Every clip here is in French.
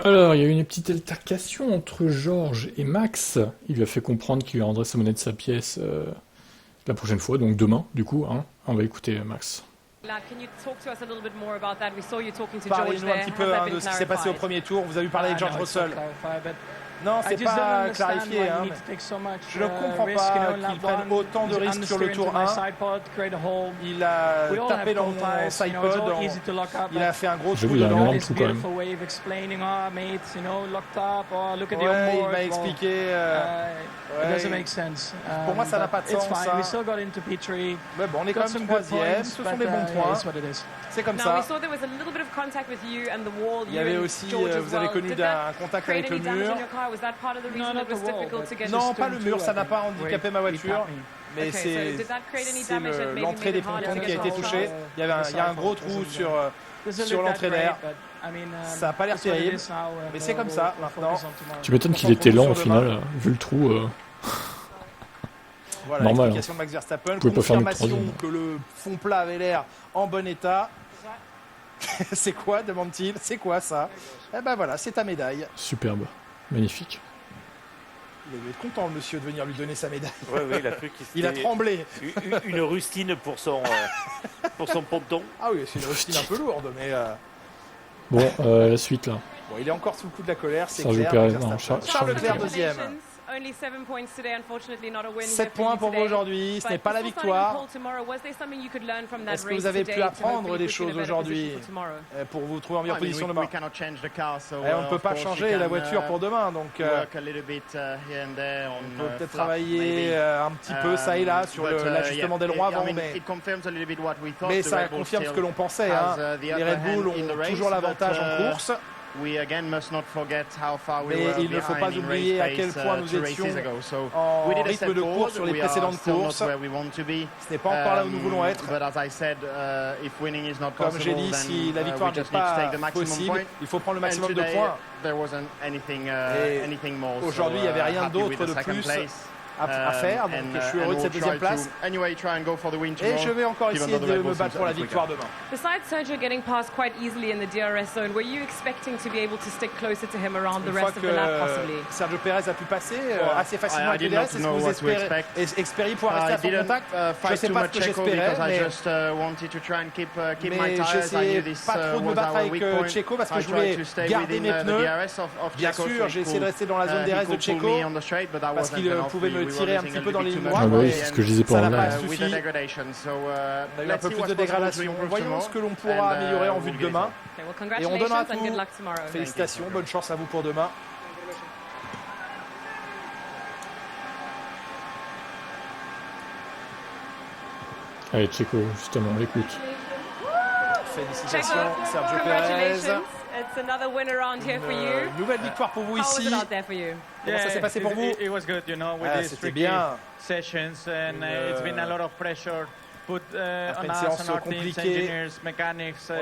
Alors, il y a eu une petite altercation entre Georges et Max. Il lui a fait comprendre qu'il lui rendrait sa monnaie de sa pièce la prochaine fois, donc demain, du coup. Hein. On va écouter Max. Parlez-nous un petit peu de ce qui s'est passé au premier tour. Vous avez parlé avec George Russell. Non, c'est pas clarifié. Hein, je ne comprends pas qu'il prenne autant de risques sur le tour 1. Il a tapé dans mon sidepod. Il a fait un gros trou dedans. Trou quand même. Ouais, il m'a expliqué. Pour moi, ça n'a pas de sens. Ça. Mais bon, on est quand même troisième. Ce sont des bons points. C'est comme ça. Il y avait aussi, vous avez connu un contact avec le mur. Non, pas le mur, ça n'a pas handicapé ma voiture. Mais c'est l'entrée des pontons qui a été touchée. Il y a un gros trou sur l'entrée d'air. Ça n'a pas l'air terrible, mais c'est comme ça maintenant. Tu m'étonnes qu'il était lent au final, vu le trou. Voilà, normal. L'explication de Max Verstappen, Pas confirmation que le fond plat avait l'air en bon état. C'est quoi, demande-t-il? C'est quoi ça? Eh ben voilà, c'est ta médaille. Superbe, magnifique. Il devait être content, le monsieur, de venir lui donner sa médaille. Oui, il a cru il a tremblé. Une rustine pour son ponton. Ah oui, c'est une rustine un peu lourde, mais... Bon, la suite là. Bon, il est encore sous le coup de la colère, c'est Sergio clair. Perez, non, Charles Leclerc, deuxième. 7 points pour vous aujourd'hui, ce n'est pas la victoire. Est-ce que vous avez pu apprendre des choses aujourd'hui pour vous trouver en meilleure position demain? On ne peut pas changer la voiture pour demain, donc on peut peut-être travailler un petit peu ça et là sur l'ajustement d'aileron avant, mais ça confirme ce que l'on pensait. Hein. Les Red Bull ont toujours l'avantage en course. Mais il ne faut pas oublier à quel point nous étions en rythme de course sur les précédentes courses. Ce n'est pas encore là où nous voulons être. Comme j'ai dit, si la victoire n'est pas possible, il faut prendre le maximum de points. Aujourd'hui, il n'y avait rien d'autre de plus à faire, donc je suis heureux de cette deuxième place. Et je vais encore essayer de me battre pour la victoire demain. Besides Sergio getting past quite easily in the DRS zone, were you expecting to be able to stick closer to him around the rest of the lap, possibly? Sergio Perez a pu passer assez facilement avec le DRS. Est-ce que vous espériez pouvoir rester à son contact? Je ne sais pas ce que j'espérais, mais j'essayais pas trop de me battre avec Checo parce que je voulais garder mes pneus. Bien sûr, j'ai essayé de rester dans la zone DRS de Checo parce qu'il pouvait me tirer un petit peu dans les lignes droites. Ah bah oui, c'est ce que je disais pour ça n'a là. pas suffi. On a eu un peu plus de dégradation. Voyons ce que l'on pourra améliorer en vue de demain. Et on donnera tout. Félicitations, bonne chance à vous pour demain. Allez, Checo, justement, on l'écoute. Félicitations, Sergio Perez. It's another win around here for you. Nouvelle victoire pour vous How was ici. it out there for you? Comment ça s'est passé pour vous? C'était bien. Après une séance compliquée,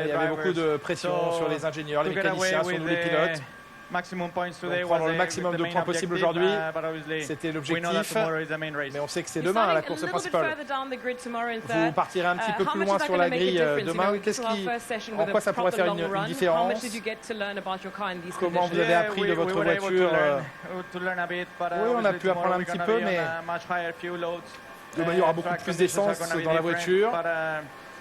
il y avait beaucoup de pression sur les ingénieurs, les mécaniciens, sur nous les pilotes. Donc, prendre le maximum de points possible aujourd'hui, c'était l'objectif. Mais on sait que c'est demain la course principale. Vous partirez un petit peu plus loin sur la grille demain. En quoi ça pourrait faire une différence? Comment vous avez appris de votre voiture? Oui, on a pu apprendre un petit peu, mais demain il y aura beaucoup plus d'essence dans la voiture.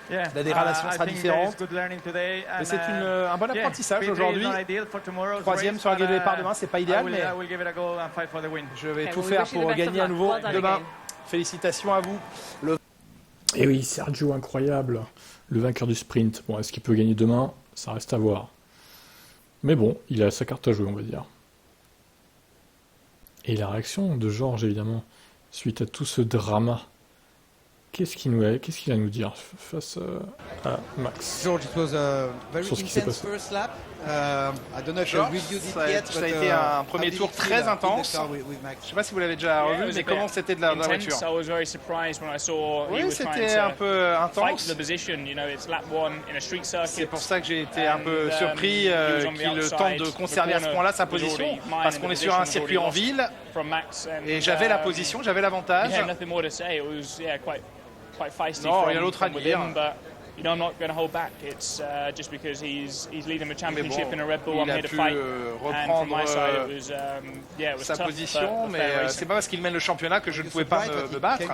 La dégradation sera différente. Mais c'est un bon apprentissage aujourd'hui. Troisième sur la grille de départ demain, c'est pas idéal, mais je vais tout faire pour gagner à nouveau demain. Félicitations à vous. Et oui, Sergio, incroyable. Le vainqueur du sprint. Bon, est-ce qu'il peut gagner demain? Ça reste à voir. Mais bon, il a sa carte à jouer, on va dire. Et la réaction de Georges, évidemment, suite à tout ce drama. Qu'est-ce qu'il a à nous dire face à Max? George, it was a very Sur ce qui s'est intense passé. first lap. I don't know if you reviewed it yet, Ça a été un premier tour très intense. Je ne sais pas si vous l'avez déjà revu, mais comment c'était de la voiture? Oui, c'était un peu intense. C'est pour ça que j'ai été un peu surpris qu'il tente de conserver à ce point-là sa position, parce qu'on est sur un circuit en ville, et j'avais la position, j'avais l'avantage. Non, il y a l'autre à dire. you know, I'm not going to hold back. It's just because he's leading the championship in a Red Bull. I'm here to fight. And from my side, it was sa tough, position, mais c'est pas parce qu'il mène le championnat que je ne pouvais pas me battre. I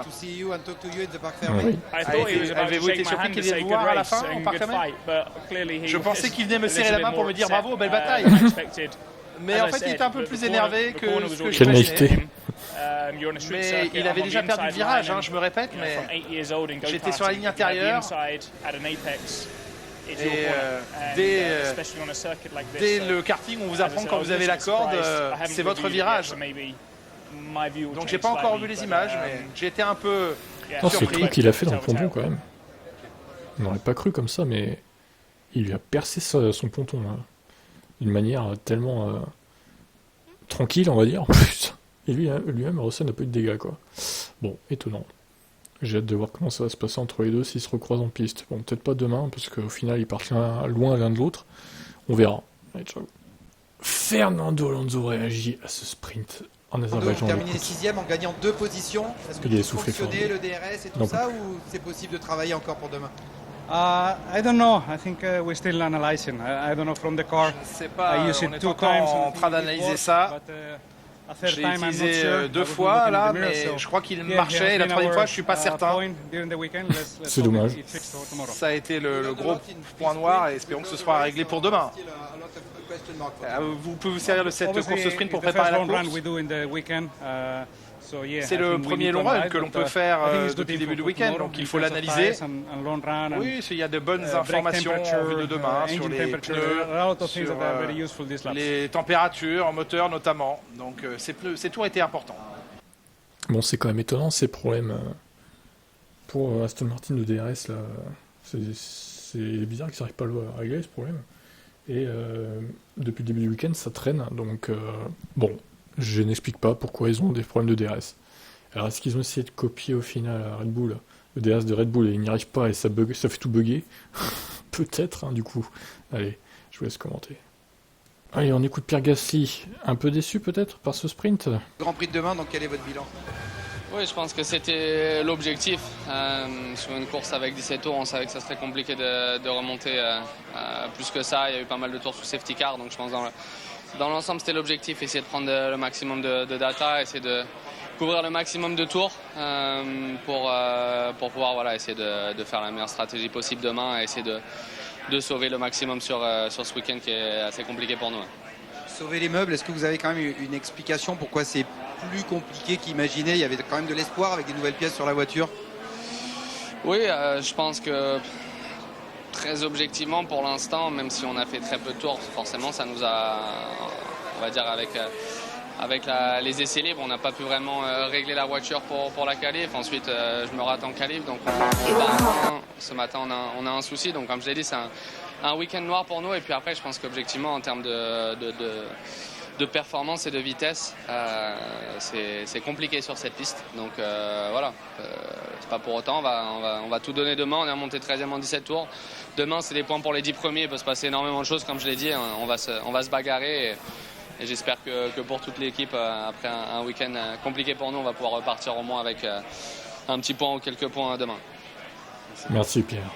thought he was about to shake my hand to say good race and good fight, but clearly he je pensais qu'il venait me serrer la main pour me dire bravo, belle bataille. Mais en fait, il était un peu plus énervé que ce que je imaginais. Mais il avait déjà perdu le virage, hein, je me répète, mais j'étais sur la ligne intérieure. Et dès le karting, on vous apprend quand vous avez la corde, c'est votre virage. Donc j'ai pas encore vu les images, mais j'ai été un peu c'est le truc qu'il a fait dans le ponton quand même. On n'aurait pas cru comme ça, mais il lui a percé son ponton d'une manière tellement tranquille, on va dire, en plus. Et lui-même, Russell n'a pas eu de dégâts, quoi. Bon, étonnant. J'ai hâte de voir comment ça va se passer entre les deux s'ils se recroisent en piste. Bon, peut-être pas demain, parce qu'au final, ils partent loin l'un de l'autre. On verra. Allez, ciao. Fernando Alonso réagit à ce sprint en Azerbaïdjan. Terminé 6e en gagnant 2 positions. Est-ce que tu fonctionner le DRS et tout ça, ou c'est possible de travailler encore pour demain? I don't know. I think we're still analyzing. I don't know from the car. Je sais pas, on est encore en train d'analyser ça. J'ai utilisé 2 fois là, mais je crois qu'il marchait. Et la 3e fois, je suis pas certain. C'est dommage. Ça a été le gros point noir et espérons que ce sera réglé pour demain. Vous pouvez vous servir de cette course sprint pour préparer la course. C'est le premier long run que l'on peut faire depuis le début du week-end, donc il faut l'analyser. Oui, il y a de bonnes informations en vue de demain sur les pneus, sur les températures, moteur notamment. Donc ces tours étaient importants. Bon, c'est quand même étonnant ces problèmes pour Aston Martin de DRS là. C'est bizarre qu'ils n'arrivent pas à régler ce problème. Et depuis le début du week-end, ça traîne. Donc bon. Je n'explique pas pourquoi ils ont des problèmes de DRS. Alors, est-ce qu'ils ont essayé de copier au final à Red Bull, le DRS de Red Bull, et ils n'y arrivent pas et ça fait tout bugger? Peut-être, hein, du coup. Allez, je vous laisse commenter. Allez, on écoute Pierre Gasly. Un peu déçu peut-être par ce sprint? Grand Prix de demain, donc quel est votre bilan? Oui, je pense que c'était l'objectif. Sur une course avec 17 tours, on savait que ça serait compliqué de remonter plus que ça. Il y a eu pas mal de tours sous safety car, donc je pense dans l'ensemble, c'était l'objectif, essayer de prendre le maximum de data, essayer de couvrir le maximum de tours pour pouvoir essayer de faire la meilleure stratégie possible demain et essayer de sauver le maximum sur ce week-end qui est assez compliqué pour nous. Sauver les meubles, est-ce que vous avez quand même une explication pourquoi c'est plus compliqué qu'imaginé? Il y avait quand même de l'espoir avec des nouvelles pièces sur la voiture. Oui, je pense que très objectivement, pour l'instant, même si on a fait très peu de tours, forcément, ça nous a, on va dire, avec les essais libres, on n'a pas pu vraiment régler la voiture pour la qualif. Ensuite, je me rate en qualif, donc ce matin, on a un souci. Donc, comme je l'ai dit, c'est un week-end noir pour nous. Et puis après, je pense qu'objectivement, en termes de performance et de vitesse, c'est compliqué sur cette piste. Donc voilà, c'est pas pour autant, on va tout donner demain. On est remonté 13e en 17 tours. Demain, c'est des points pour les 10 premiers. Il peut se passer énormément de choses, comme je l'ai dit. On va se bagarrer et j'espère que pour toute l'équipe, après un week-end compliqué pour nous, on va pouvoir repartir au moins avec un petit point ou quelques points demain. Merci Pierre.